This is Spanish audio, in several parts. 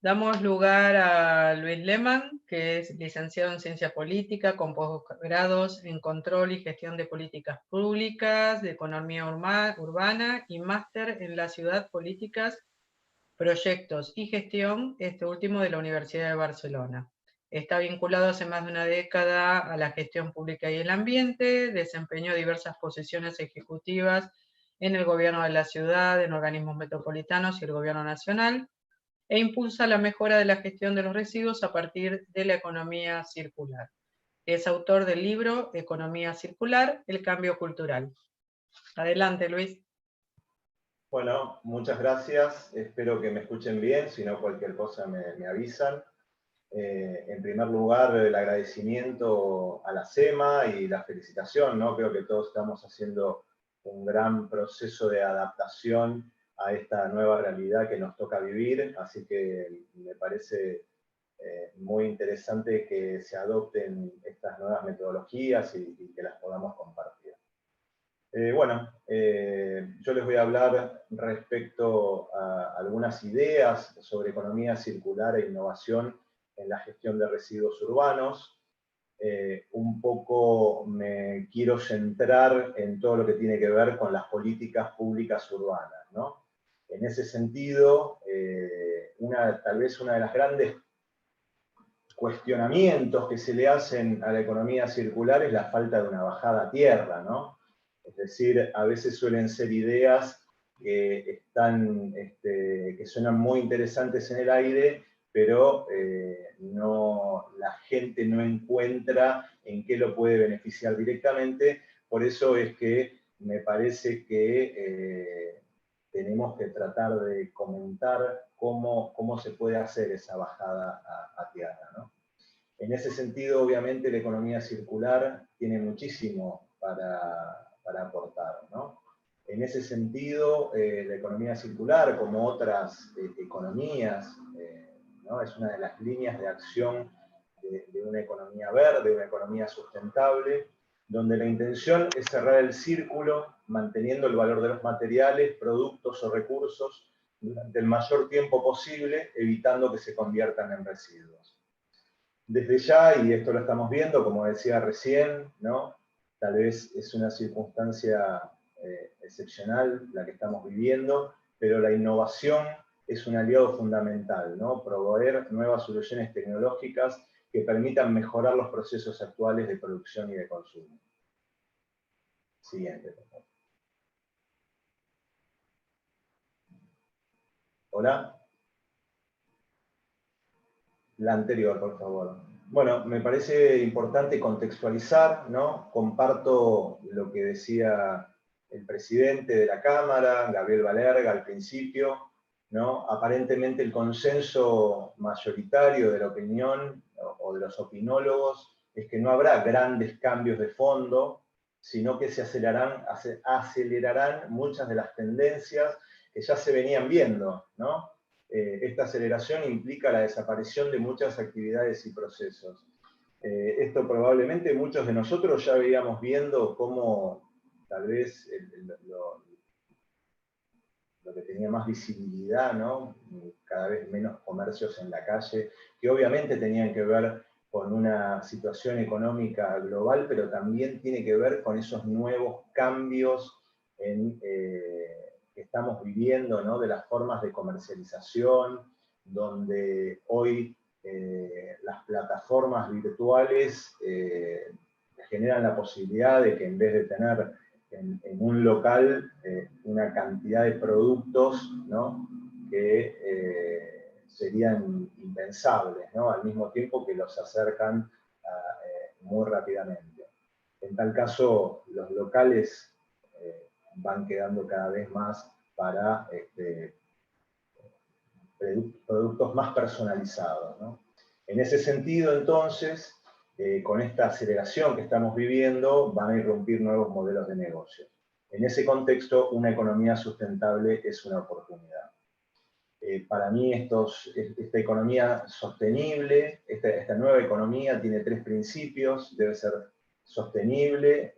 Damos lugar a Luis Lehmann, que es licenciado en Ciencia Política, con posgrados en Control y Gestión de Políticas Públicas, de Economía Urbana y máster en la Ciudad, Políticas, Proyectos y Gestión, este último de la Universidad de Barcelona. Está vinculado hace más de una década a la gestión pública y el ambiente, desempeñó diversas posiciones ejecutivas en el gobierno de la ciudad, en organismos metropolitanos y el gobierno nacional, e impulsa la mejora de la gestión de los residuos a partir de la economía circular. Es autor del libro Economía Circular, el cambio cultural. Adelante, Luis. Bueno, muchas gracias. Espero que me escuchen bien, si no cualquier cosa me avisan. En primer lugar, el agradecimiento a la SEMA y la felicitación, ¿no? Creo que todos estamos haciendo un gran proceso de adaptación a esta nueva realidad que nos toca vivir, así que me parece muy interesante que se adopten estas nuevas metodologías y que las podamos compartir. Yo les voy a hablar respecto a algunas ideas sobre economía circular e innovación en la gestión de residuos urbanos. Un poco me quiero centrar en todo lo que tiene que ver con las políticas públicas urbanas, ¿no? En ese sentido, tal vez una de las grandes cuestionamientos que se le hacen a la economía circular es la falta de una bajada a tierra, ¿no? Es decir, a veces suelen ser ideas que suenan muy interesantes en el aire, pero la gente no encuentra en qué lo puede beneficiar directamente. Por eso es que me parece que tenemos que tratar de comentar cómo se puede hacer esa bajada a tierra, ¿no? En ese sentido, obviamente, la economía circular tiene muchísimo para aportar, ¿no? En ese sentido, la economía circular, como otras economías, ¿no? Es una de las líneas de acción de una economía verde, una economía sustentable, donde la intención es cerrar el círculo, manteniendo el valor de los materiales, productos o recursos durante el mayor tiempo posible, evitando que se conviertan en residuos. Desde ya, y esto lo estamos viendo, como decía recién, ¿no? Tal vez es una circunstancia excepcional la que estamos viviendo, pero la innovación es un aliado fundamental, ¿no? Proveer nuevas soluciones tecnológicas que permitan mejorar los procesos actuales de producción y de consumo. Siguiente, por favor. ¿Hola? La anterior, por favor. Bueno, me parece importante contextualizar, ¿no? Comparto lo que decía el presidente de la Cámara, Gabriel Balerga, al principio, ¿no? Aparentemente el consenso mayoritario de la opinión o de los opinólogos es que no habrá grandes cambios de fondo, sino que se acelerarán muchas de las tendencias que ya se venían viendo, ¿no? Esta aceleración implica la desaparición de muchas actividades y procesos. Esto probablemente muchos de nosotros ya veíamos viendo cómo tal vez lo que tenía más visibilidad, ¿no? Cada vez menos comercios en la calle, que obviamente tenían que ver con una situación económica global, pero también tiene que ver con esos nuevos cambios que estamos viviendo, ¿no? De las formas de comercialización, donde hoy las plataformas virtuales generan la posibilidad de que en vez de tener en un local una cantidad de productos, ¿no? Que serían impensables, ¿no? Al mismo tiempo que los acercan muy rápidamente. En tal caso, los locales van quedando cada vez más para productos más personalizados, ¿no? En ese sentido, entonces, con esta aceleración que estamos viviendo, van a irrumpir nuevos modelos de negocio. En ese contexto, una economía sustentable es una oportunidad. Para mí, esta economía sostenible, esta nueva economía tiene tres principios: debe ser sostenible,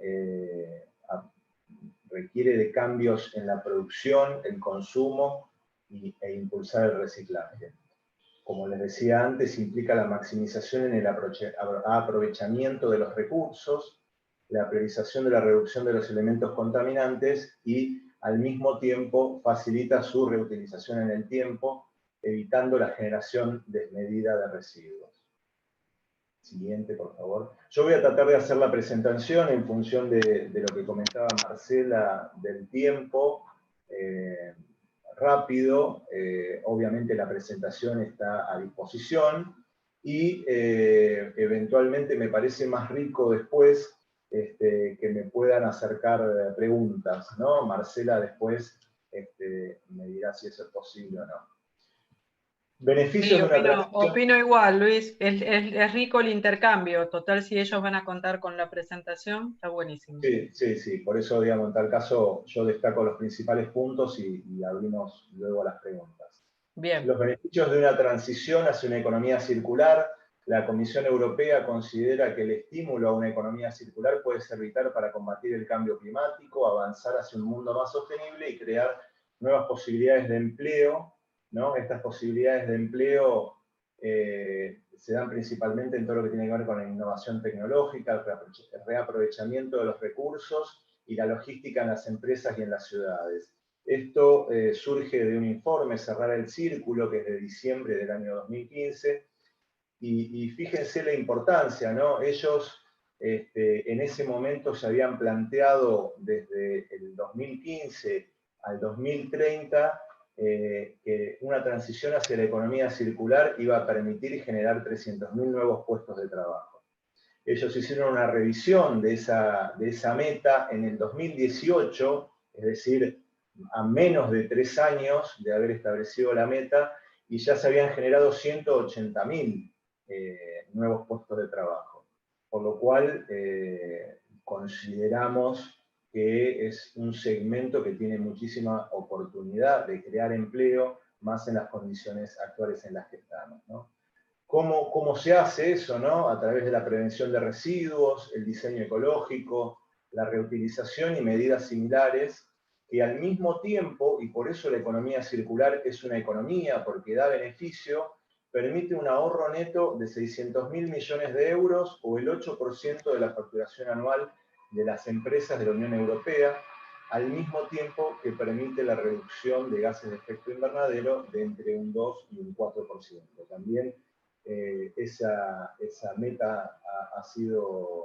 requiere de cambios en la producción, el consumo e impulsar el reciclaje. como les decía antes, implica la maximización en el aprovechamiento de los recursos, la priorización de la reducción de los elementos contaminantes y al mismo tiempo facilita su reutilización en el tiempo, evitando la generación desmedida de residuos. Siguiente, por favor. Yo voy a tratar de hacer la presentación en función de lo que comentaba Marcela del tiempo, rápido. Obviamente la presentación está a disposición y eventualmente me parece más rico después que me puedan acercar preguntas, ¿no? Marcela después me dirá si eso es posible o no. Beneficios Sí, de una transición. opino igual, Luis. Es rico el intercambio. Total, si ellos van a contar con la presentación, está buenísimo. Sí, por eso, digamos, en tal caso yo destaco los principales puntos y abrimos luego las preguntas. Bien. Los beneficios de una transición hacia una economía circular. La Comisión Europea considera que el estímulo a una economía circular puede ser vital para combatir el cambio climático, avanzar hacia un mundo más sostenible y crear nuevas posibilidades de empleo, ¿no? Estas posibilidades de empleo se dan principalmente en todo lo que tiene que ver con la innovación tecnológica, el reaprovechamiento de los recursos y la logística en las empresas y en las ciudades. Esto surge de un informe, Cerrar el Círculo, que es de diciembre del año 2015, y fíjense la importancia, ¿no? Ellos en ese momento se habían planteado desde el 2015 al 2030 que una transición hacia la economía circular iba a permitir generar 300.000 nuevos puestos de trabajo. Ellos hicieron una revisión de esa meta en el 2018, es decir, a menos de 3 años de haber establecido la meta, y ya se habían generado 180.000 nuevos puestos de trabajo. Por lo cual, consideramos que es un segmento que tiene muchísima oportunidad de crear empleo, más en las condiciones actuales en las que estamos, ¿no? ¿Cómo se hace eso, ¿no? A través de la prevención de residuos, el diseño ecológico, la reutilización y medidas similares, que al mismo tiempo, y por eso la economía circular es una economía, porque da beneficio, permite un ahorro neto de 600.000 millones de euros o el 8% de la facturación anual de las empresas de la Unión Europea, al mismo tiempo que permite la reducción de gases de efecto invernadero de entre un 2 y un 4%. También esa meta ha sido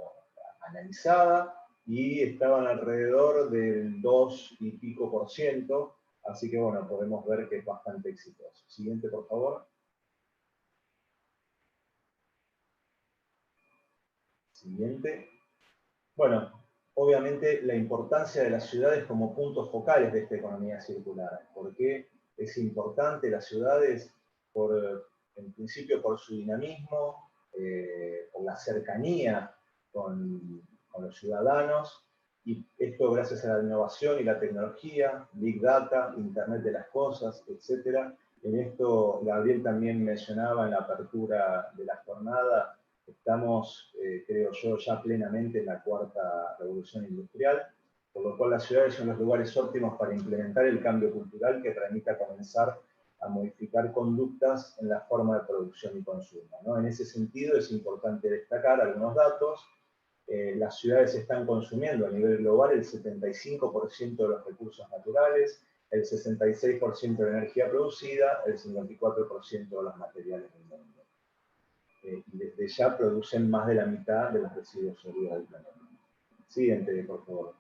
analizada y estaban alrededor del 2 y pico %, así que bueno, podemos ver que es bastante exitoso. Siguiente, por favor. Siguiente. Bueno, obviamente la importancia de las ciudades como puntos focales de esta economía circular. ¿Por qué es importante las ciudades? En principio por su dinamismo, por la cercanía con los ciudadanos, y esto gracias a la innovación y la tecnología, Big Data, Internet de las Cosas, etc. En esto Gabriel también mencionaba en la apertura de la jornada. Estamos, creo yo, ya plenamente en la cuarta revolución industrial, por lo cual las ciudades son los lugares óptimos para implementar el cambio cultural que permita comenzar a modificar conductas en la forma de producción y consumo, ¿no? En ese sentido es importante destacar algunos datos. Las ciudades están consumiendo a nivel global el 75% de los recursos naturales, el 66% de la energía producida, el 54% de los materiales del mundo. Y desde ya producen más de la mitad de los residuos sólidos del planeta. Siguiente, por favor.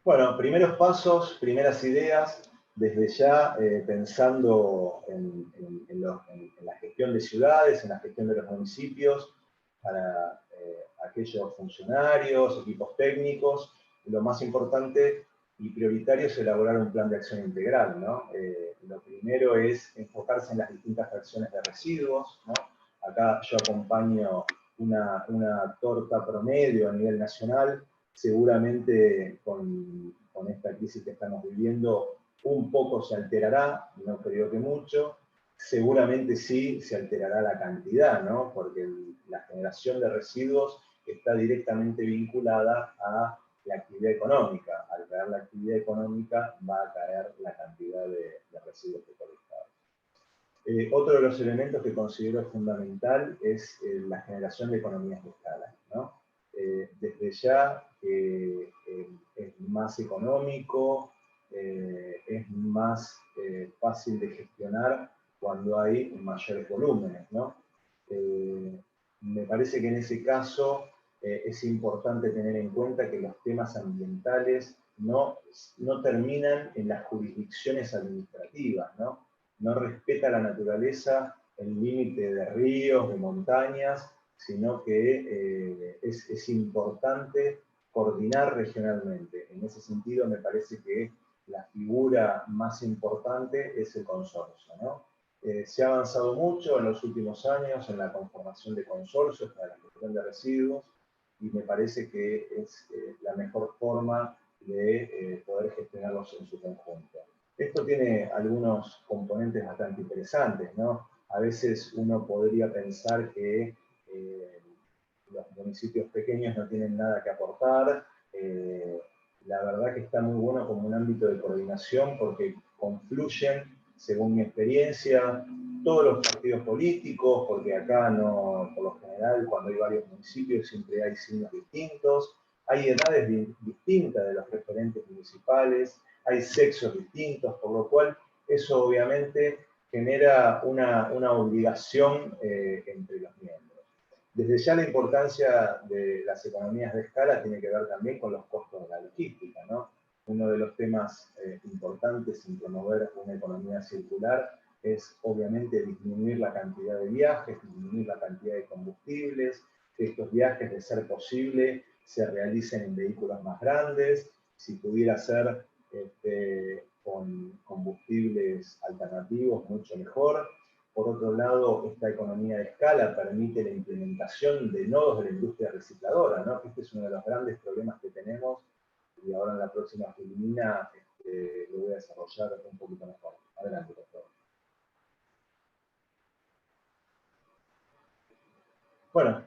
Bueno, primeros pasos, primeras ideas, desde ya pensando en la gestión de ciudades, en la gestión de los municipios, para aquellos funcionarios, equipos técnicos. Lo más importante y prioritario es elaborar un plan de acción integral, ¿no? Lo primero es enfocarse en las distintas fracciones de residuos, ¿no? Acá yo acompaño una torta promedio a nivel nacional. Seguramente con esta crisis que estamos viviendo un poco se alterará, no creo que mucho. Seguramente sí se alterará la cantidad, ¿no? Porque la generación de residuos está directamente vinculada a la actividad económica, a al caer la actividad económica, va a caer la cantidad de residuos recolectados. Otro de los elementos que considero fundamental es la generación de economías de escala, ¿no? Desde ya es más económico, es más fácil de gestionar cuando hay mayores volúmenes, ¿no? Me parece que en ese caso es importante tener en cuenta que los temas ambientales no terminan en las jurisdicciones administrativas, ¿no? No respeta la naturaleza el límite de ríos, de montañas, sino que es importante coordinar regionalmente. En ese sentido, me parece que la figura más importante es el consorcio, ¿no? Se ha avanzado mucho en los últimos años en la conformación de consorcios para la gestión de residuos y me parece que es la mejor forma de poder gestionarlos en su conjunto. Esto tiene algunos componentes bastante interesantes, ¿no? A veces uno podría pensar que los municipios pequeños no tienen nada que aportar. La verdad que está muy bueno como un ámbito de coordinación porque confluyen, según mi experiencia, todos los partidos políticos, porque acá no, por lo general, cuando hay varios municipios siempre hay signos distintos, hay edades distintas de los referentes municipales, hay sexos distintos, por lo cual eso obviamente genera una obligación entre los miembros. Desde ya la importancia de las economías de escala tiene que ver también con los costos de la logística, ¿no? Uno de los temas importantes en promover una economía circular es obviamente disminuir la cantidad de viajes, disminuir la cantidad de combustibles, que estos viajes, de ser posible, se realicen en vehículos más grandes, si pudiera ser con combustibles alternativos, mucho mejor. Por otro lado, esta economía de escala permite la implementación de nodos de la industria recicladora, ¿no? Este es uno de los grandes problemas que tenemos y ahora en la próxima filmina lo voy a desarrollar un poquito mejor. Adelante, por favor. Bueno,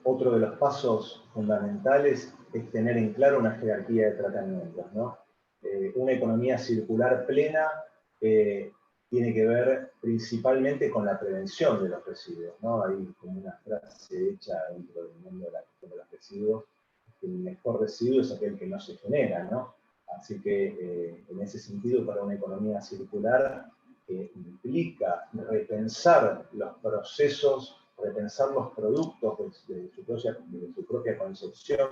otro de los pasos fundamentales es tener en claro una jerarquía de tratamientos, ¿no? Una economía circular plena tiene que ver principalmente con la prevención de los residuos, ¿no? Hay como una frase hecha dentro del mundo de la gestión de los residuos, que el mejor residuo es aquel que no se genera, ¿no? Así que en ese sentido, para una economía circular, implica repensar los procesos, repensar los productos de su propia concepción,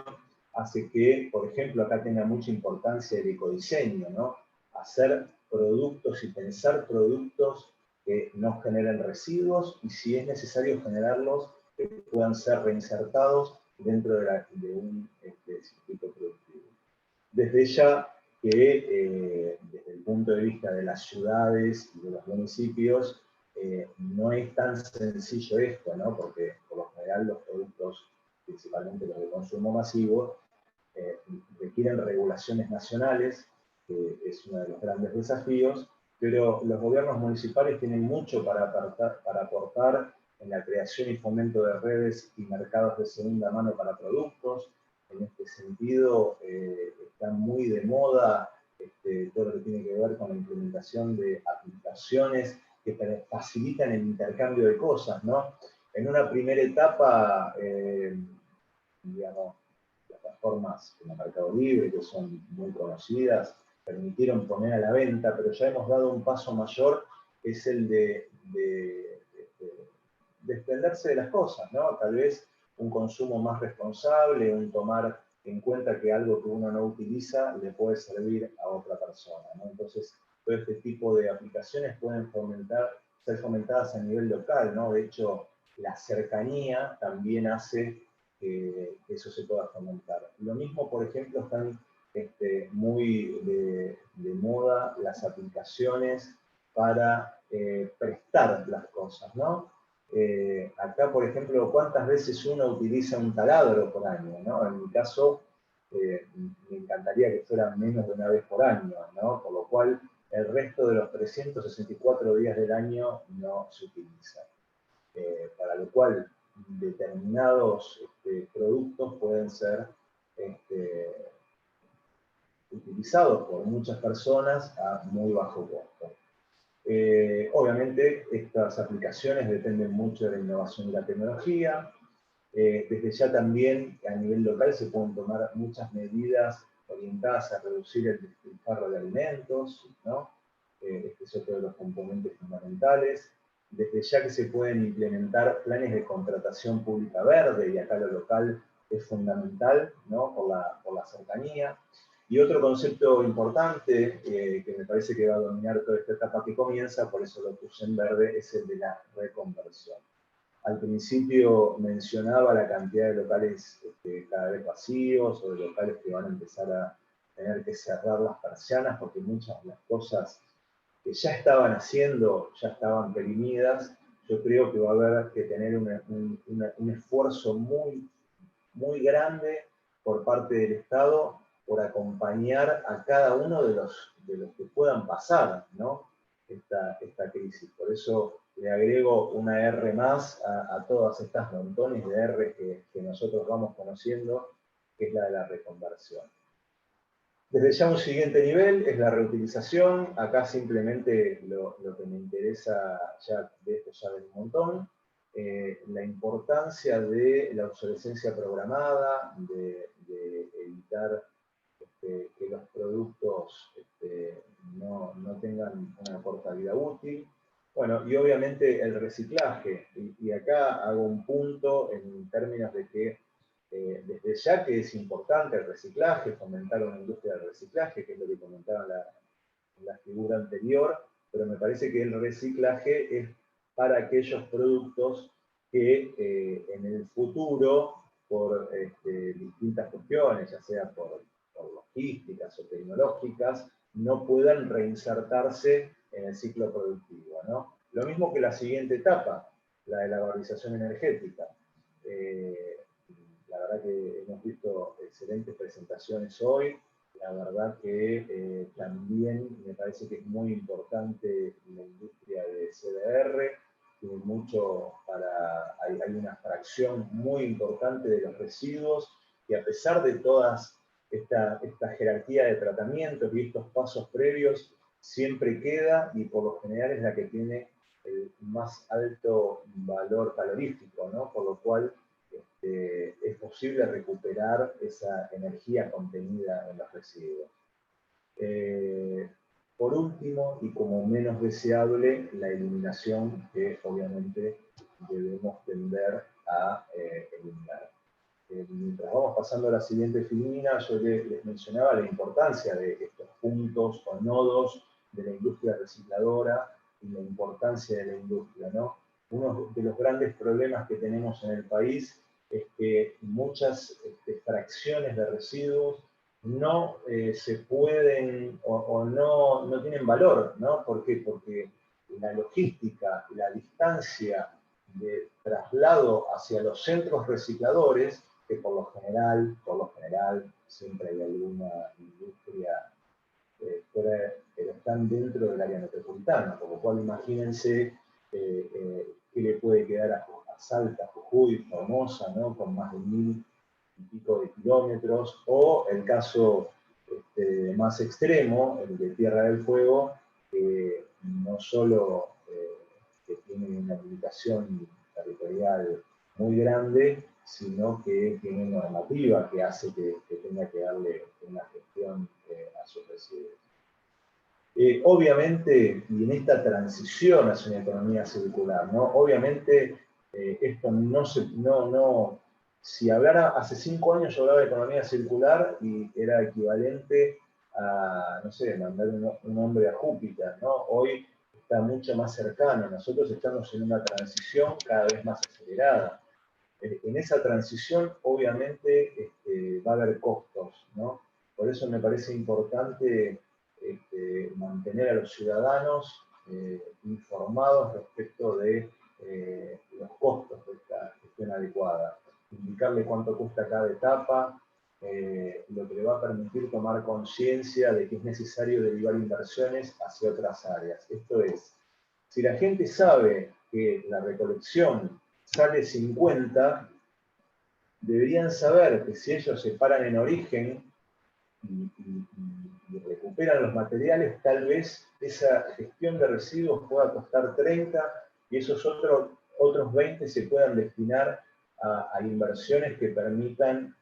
hace que, por ejemplo, acá tenga mucha importancia el ecodiseño, ¿no? Hacer productos y pensar productos que no generen residuos y si es necesario generarlos, que puedan ser reinsertados dentro de un circuito productivo. Desde ya que desde el punto de vista de las ciudades y de los municipios, no es tan sencillo esto, ¿no? Porque por lo general los productos, principalmente los de consumo masivo, requieren regulaciones nacionales, que es uno de los grandes desafíos, pero los gobiernos municipales tienen mucho para aportar en la creación y fomento de redes y mercados de segunda mano para productos. En este sentido, está muy de moda todo lo que tiene que ver con la implementación de aplicaciones que facilitan el intercambio de cosas, ¿no? En una primera etapa, digamos, plataformas como Mercado Libre, que son muy conocidas, permitieron poner a la venta, pero ya hemos dado un paso mayor, que es el de desprenderse de las cosas, ¿no? Tal vez un consumo más responsable, un tomar en cuenta que algo que uno no utiliza le puede servir a otra persona, ¿no? Entonces, todo este tipo de aplicaciones pueden ser fomentadas a nivel local, ¿no? De hecho, la cercanía también hace que eso se pueda fomentar. Lo mismo, por ejemplo, están muy de moda las aplicaciones para prestar las cosas, ¿no? Acá, por ejemplo, ¿cuántas veces uno utiliza un taladro por año, ¿no? En mi caso, me encantaría que fuera menos de una vez por año, ¿no? Por lo cual, el resto de los 364 días del año no se utiliza. Para lo cual, determinados productos pueden ser utilizados por muchas personas a muy bajo costo. Obviamente estas aplicaciones dependen mucho de la innovación y la tecnología. Desde ya también a nivel local se pueden tomar muchas medidas orientadas a reducir el despilfarro de alimentos, ¿no? Este es otro de los componentes fundamentales. Desde ya que se pueden implementar planes de contratación pública verde, y acá lo local es fundamental, ¿no? por la cercanía. Y otro concepto importante que me parece que va a dominar toda esta etapa que comienza, por eso lo puse en verde, es el de la reconversión. Al principio mencionaba la cantidad de locales cada vez vacíos, o de locales que van a empezar a tener que cerrar las persianas, porque muchas de las cosas que ya estaban haciendo, ya estaban perimidas. Yo creo que va a haber que tener un esfuerzo muy grande por parte del Estado por acompañar a cada uno de los que puedan pasar, ¿no? esta crisis. Por eso le agrego una R más a todas estas montones de R que nosotros vamos conociendo, que es la de la reconversión. Desde ya un siguiente nivel es la reutilización. Acá simplemente lo que me interesa, ya de esto saben un montón, la importancia de la obsolescencia programada, de evitar que los productos no tengan una corta vida útil. Bueno, y obviamente el reciclaje. Y acá hago un punto en términos de que desde ya que es importante el reciclaje, fomentar una industria del reciclaje, que es lo que comentaba en la figura anterior, pero me parece que el reciclaje es para aquellos productos que en el futuro, por distintas cuestiones, ya sea por logísticas o tecnológicas, no puedan reinsertarse en el ciclo productivo, ¿no? Lo mismo que la siguiente etapa, la de la valorización energética. La verdad que hemos visto excelentes presentaciones hoy. La verdad que también me parece que es muy importante la industria de CDR. Tiene mucho hay una fracción muy importante de los residuos y a pesar de todas esta jerarquía de tratamientos y estos pasos previos, siempre queda y por lo general es la que tiene el más alto valor calorífico, ¿no? Por lo cual es posible recuperar esa energía contenida en los residuos. Por último, y como menos deseable, la eliminación, que obviamente debemos tender a eliminar. Mientras vamos pasando a la siguiente filmina, yo les mencionaba la importancia de estos puntos o nodos de la industria recicladora y la importancia de la industria, ¿no? Uno de los grandes problemas que tenemos en el país es que muchas fracciones de residuos no se pueden o no tienen valor, ¿no? ¿Por qué? Porque la logística, la distancia de traslado hacia los centros recicladores, que por lo general, siempre hay alguna industria pero están dentro del área metropolitana, por lo cual imagínense qué le puede quedar a Salta, Jujuy, Formosa, ¿no? Con más de 1000 y pico de kilómetros, o el caso más extremo, el de Tierra del Fuego, que no solo que tiene una limitación territorial muy grande, sino que tiene normativa que hace que tenga que darle una gestión a sus residuos. Obviamente, y en esta transición hacia una economía circular, ¿no? Obviamente, esto si hablara, hace 5 años yo hablaba de economía circular y era equivalente a, no sé, mandar un hombre a Júpiter, ¿no? Hoy está mucho más cercano, nosotros estamos en una transición cada vez más acelerada. En esa transición, obviamente, va a haber costos, ¿no? Por eso me parece importante mantener a los ciudadanos informados respecto de los costos de esta gestión adecuada. Indicarle cuánto cuesta cada etapa, lo que le va a permitir tomar conciencia de que es necesario derivar inversiones hacia otras áreas. Esto es, si la gente sabe que la recolección sale 50, deberían saber que si ellos se paran en origen y recuperan los materiales, tal vez esa gestión de residuos pueda costar 30 y esos otros 20 se puedan destinar a inversiones que permitan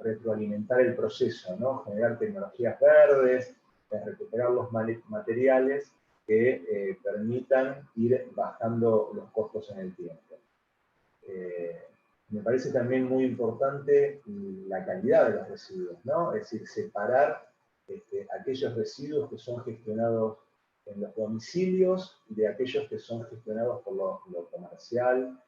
retroalimentar el proceso, ¿no? Generar tecnologías verdes, recuperar los materiales que permitan ir bajando los costos en el tiempo. Me parece también muy importante la calidad de los residuos, ¿no? Es decir, separar aquellos residuos que son gestionados en los domicilios de aquellos que son gestionados por lo comercial.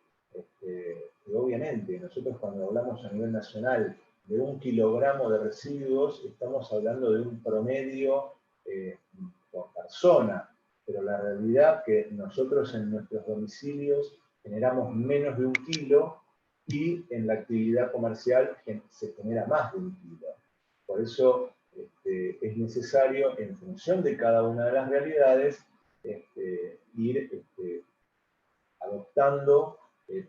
Y obviamente, nosotros cuando hablamos a nivel nacional de 1 kilogramo de residuos, estamos hablando de un promedio por persona, pero la realidad es que nosotros en nuestros domicilios generamos menos de 1 kilo y en la actividad comercial se genera más de 1 kilo. Por eso es necesario, en función de cada una de las realidades, ir adoptando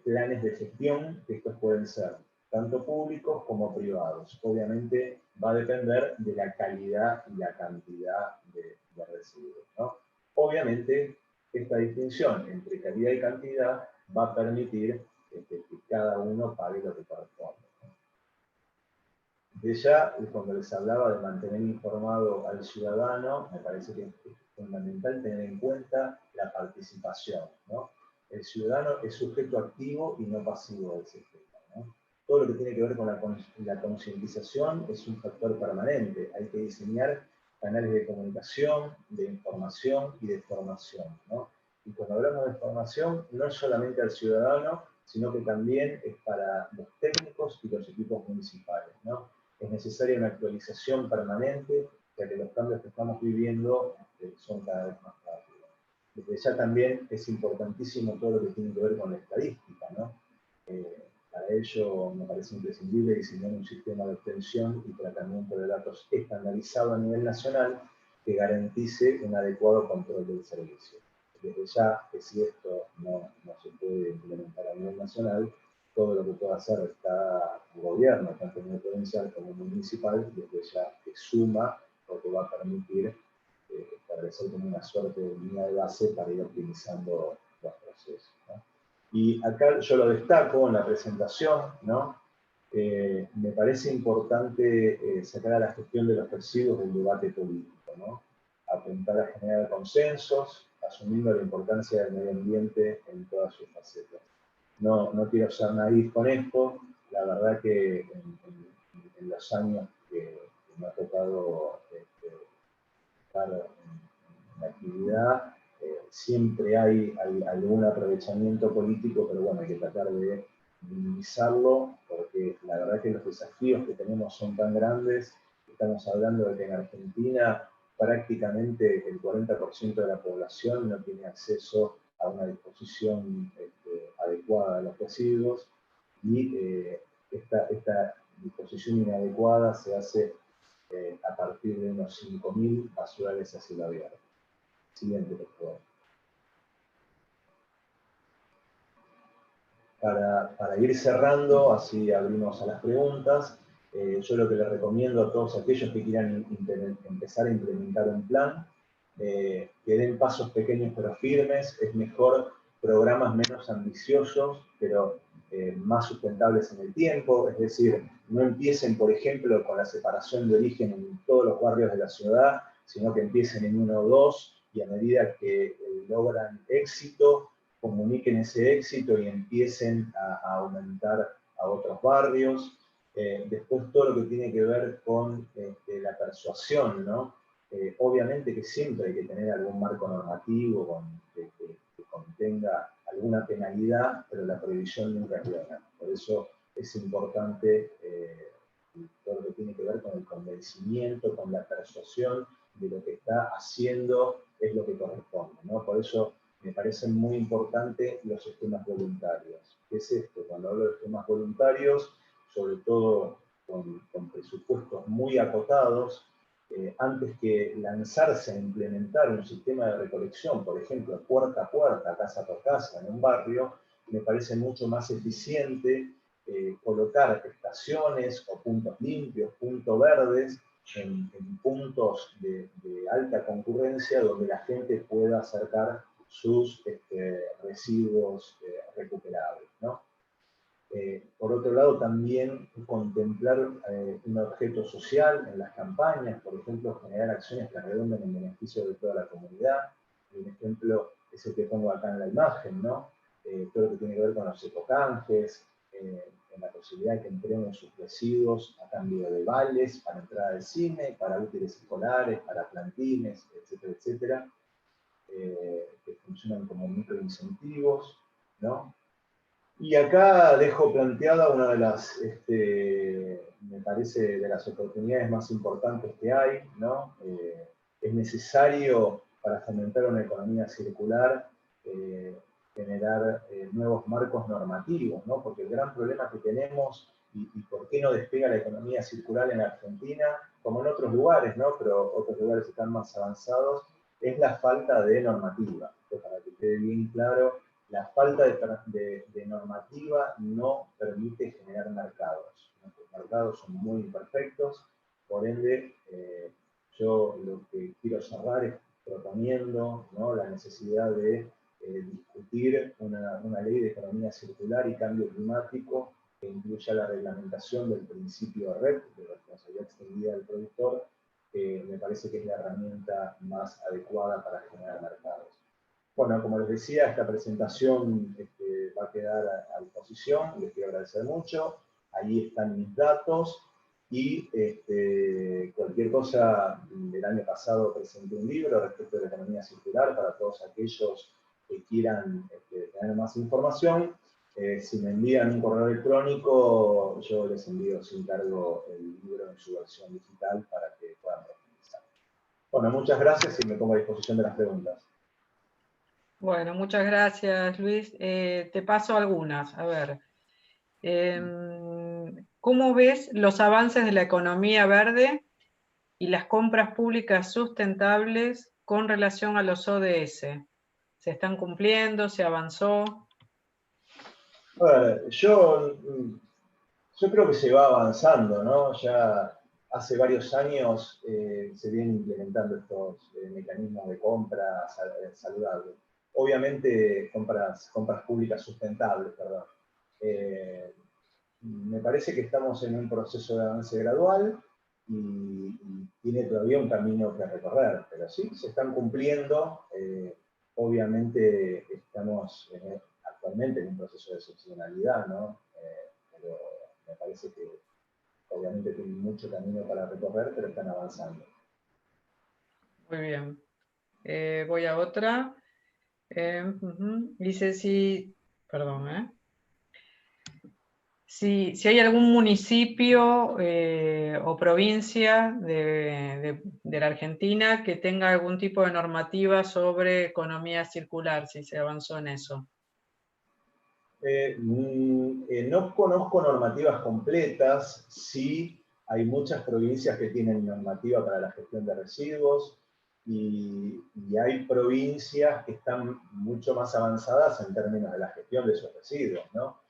planes de gestión, que estos pueden ser tanto públicos como privados. Obviamente va a depender de la calidad y la cantidad de residuos, ¿no? Obviamente esta distinción entre calidad y cantidad va a permitir que cada uno pague lo que corresponde. De ya, cuando les hablaba de mantener informado al ciudadano, me parece que es fundamental tener en cuenta la participación, ¿no? El ciudadano es sujeto activo y no pasivo del sistema, ¿no? Todo lo que tiene que ver con la concientización es un factor permanente. Hay que diseñar canales de comunicación, de información y de formación, ¿no? Y cuando hablamos de formación, no es solamente al ciudadano, sino que también es para los técnicos y los equipos municipales, ¿no? Es necesaria una actualización permanente, ya que los cambios que estamos viviendo son cada vez más rápidos. Desde ya también es importantísimo todo lo que tiene que ver con la estadística, ¿no? Para ello me parece imprescindible diseñar un sistema de obtención y tratamiento de datos estandarizado a nivel nacional que garantice un adecuado control del servicio. Desde ya, que si esto no se puede implementar a nivel nacional, todo lo que pueda hacer cada gobierno, tanto en provincial como municipal, desde ya que suma, porque va a permitir establecer como una suerte de línea de base para ir optimizando los procesos, ¿no? Y acá yo lo destaco en la presentación, ¿no? Me parece importante sacar a la gestión de los residuos del debate político, ¿no? Apuntar a generar consensos, asumiendo la importancia del medio ambiente en todas sus facetas. No quiero ser naif con esto, la verdad que en los años que me ha tocado estar en la actividad, siempre hay algún aprovechamiento político, pero bueno, hay que tratar de minimizarlo, porque la verdad que los desafíos que tenemos son tan grandes. Estamos hablando de que en Argentina prácticamente el 40% de la población no tiene acceso a una disposición adecuada de los residuos, y esta disposición inadecuada se hace a partir de unos 5.000 basurales a cielo abierto. Siguiente, por favor. Para ir cerrando, así abrimos a las preguntas, yo lo que les recomiendo a todos aquellos que quieran empezar a implementar un plan, que den pasos pequeños pero firmes. Es mejor programas menos ambiciosos, pero más sustentables en el tiempo. Es decir, no empiecen, por ejemplo, con la separación de origen en todos los barrios de la ciudad, sino que empiecen en 1 o 2, y a medida que logran éxito, comuniquen ese éxito y empiecen a aumentar a otros barrios. Después todo lo que tiene que ver con la persuasión, ¿no? Obviamente que siempre hay que tener algún marco normativo que contenga alguna penalidad, pero la prohibición nunca es buena. Por eso es importante todo lo que tiene que ver con el convencimiento, con la persuasión de lo que está haciendo es lo que corresponde, ¿no? Por eso me parecen muy importantes los esquemas voluntarios. ¿Qué es esto? Cuando hablo de esquemas voluntarios, sobre todo con presupuestos muy acotados, antes que lanzarse a implementar un sistema de recolección, por ejemplo, puerta a puerta, casa por casa, en un barrio, me parece mucho más eficiente colocar estaciones o puntos limpios, puntos verdes, en puntos de alta concurrencia donde la gente pueda acercar sus residuos recuperables, ¿no? Por otro lado, también contemplar un objeto social en las campañas, por ejemplo, generar acciones que redunden en beneficio de toda la comunidad. Un ejemplo es el que pongo acá en la imagen, ¿no? Todo lo que tiene que ver con los ecocanjes, en la posibilidad de que entreguen sus residuos a cambio de vales para entrada al cine, para útiles escolares, para plantines, etcétera, etcétera, que funcionan como microincentivos, ¿no? Y acá dejo planteada una de las, me parece, de las oportunidades más importantes que hay, ¿no? Es necesario, para fomentar una economía circular, generar nuevos marcos normativos, ¿no? Porque el gran problema que tenemos, y por qué no despega la economía circular en Argentina, como en otros lugares, ¿no? Pero otros lugares están más avanzados, es la falta de normativa. Entonces, para que quede bien claro, la falta de normativa no permite generar mercados. Nuestros mercados son muy imperfectos, por ende, yo lo que quiero cerrar es proponiendo, ¿no?, la necesidad de discutir una ley de economía circular y cambio climático que incluya la reglamentación del principio REP, de responsabilidad extendida del productor, que me parece que es la herramienta más adecuada para generar mercados. Bueno, como les decía, esta presentación va a quedar a disposición, les quiero agradecer mucho, ahí están mis datos, y cualquier cosa, el año pasado presenté un libro respecto de la economía circular para todos aquellos que quieran tener más información. Si me envían un correo electrónico, yo les envío sin cargo el libro en su versión digital para que puedan profundizar. Bueno, muchas gracias y me pongo a disposición de las preguntas. Bueno, muchas gracias, Luis. Te paso algunas. A ver, ¿cómo ves los avances de la economía verde y las compras públicas sustentables con relación a los ODS? ¿Se están cumpliendo? ¿Se avanzó? A ver, yo creo que se va avanzando, ¿no? Ya hace varios años se vienen implementando estos mecanismos de compra saludables. Obviamente, compras públicas sustentables, perdón. Me parece que estamos en un proceso de avance gradual y tiene todavía un camino que recorrer, pero sí, se están cumpliendo. Obviamente estamos actualmente en un proceso de excepcionalidad, ¿no? Pero me parece que obviamente tienen mucho camino para recorrer, pero están avanzando. Muy bien. Voy a otra. Dice si hay algún municipio o provincia de la Argentina que tenga algún tipo de normativa sobre economía circular, si se avanzó en eso. No conozco normativas completas, sí hay muchas provincias que tienen normativa para la gestión de residuos y hay provincias que están mucho más avanzadas en términos de la gestión de esos residuos, ¿no?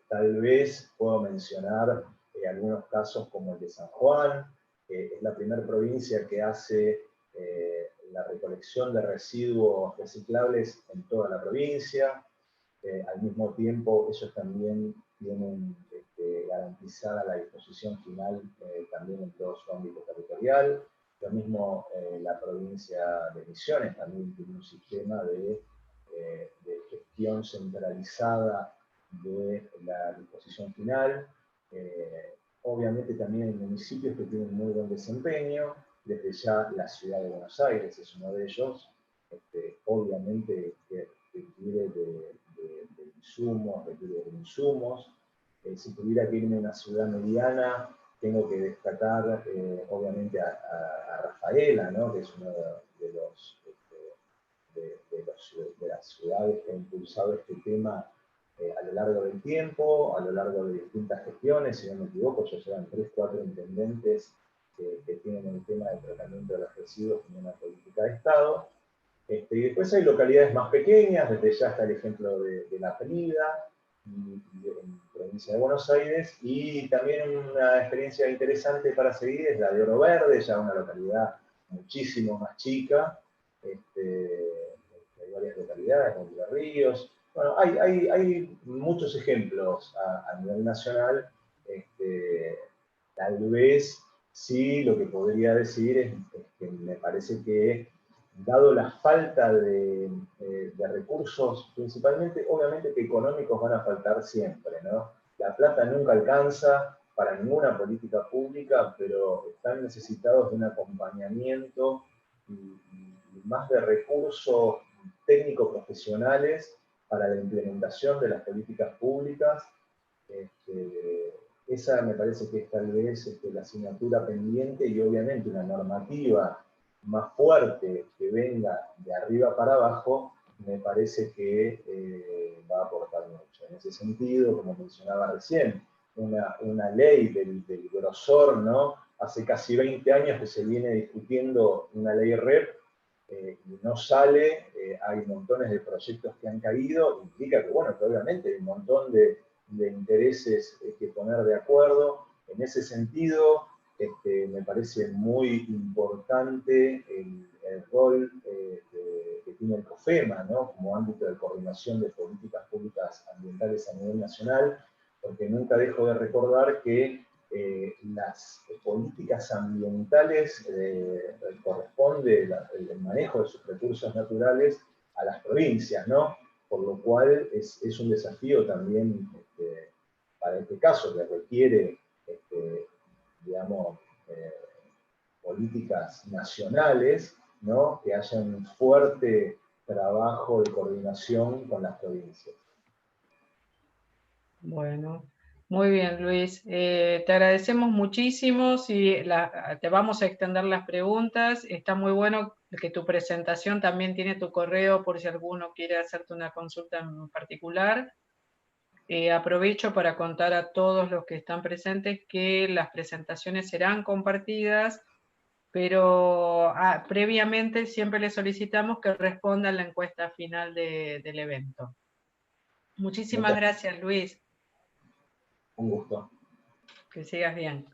Tal vez puedo mencionar algunos casos como el de San Juan, que es la primera provincia que hace la recolección de residuos reciclables en toda la provincia. Al mismo tiempo, ellos también tienen garantizada la disposición final también en todo su ámbito territorial. Lo mismo la provincia de Misiones también tiene un sistema de gestión centralizada de la disposición final. Obviamente también hay municipios que tienen muy buen desempeño. Desde ya la ciudad de Buenos Aires es uno de ellos. Obviamente que requiere de insumos. Si tuviera que irme a una ciudad mediana, tengo que destacar obviamente a Rafaela, ¿no?, que es uno de las ciudades que ha impulsado este tema a lo largo del tiempo, a lo largo de distintas gestiones. Si no me equivoco, ya llevan 3 o 4 intendentes que tienen el tema del tratamiento de los residuos como una política de Estado. Y después hay localidades más pequeñas, desde ya está el ejemplo de La Penida, y provincia de Buenos Aires, y también una experiencia interesante para seguir es la de Oro Verde, ya una localidad muchísimo más chica. Hay varias localidades, como Entre Ríos. Bueno, hay muchos ejemplos a nivel nacional. Tal vez sí, lo que podría decir es que me parece que, dado la falta de recursos, principalmente, obviamente que económicos van a faltar siempre, ¿no? La plata nunca alcanza para ninguna política pública, pero están necesitados de un acompañamiento y más de recursos técnicos profesionales para la implementación de las políticas públicas. Esa me parece que es tal vez la asignatura pendiente, y obviamente una normativa más fuerte que venga de arriba para abajo, me parece que va a aportar mucho. En ese sentido, como mencionaba recién, una ley del grosor, ¿no? Hace casi 20 años que se viene discutiendo una ley REP, y no sale, hay montones de proyectos que han caído, implica que, bueno, que obviamente hay un montón de intereses que poner de acuerdo. En ese sentido, me parece muy importante el rol que tiene el COFEMA, ¿no? Como ámbito de coordinación de políticas públicas ambientales a nivel nacional, porque nunca dejo de recordar que las políticas ambientales corresponde el manejo de sus recursos naturales a las provincias, ¿no? Por lo cual es un desafío también para este caso, que requiere, digamos, políticas nacionales, ¿no? Que haya un fuerte trabajo de coordinación con las provincias. Bueno, muy bien, Luis. Te agradecemos muchísimo. Te vamos a extender las preguntas. Está muy bueno que tu presentación también tiene tu correo por si alguno quiere hacerte una consulta en particular. Aprovecho para contar a todos los que están presentes que las presentaciones serán compartidas, pero previamente siempre les solicitamos que respondan la encuesta final del evento. Muchísimas gracias, Luis. Un gusto. Que sigas bien.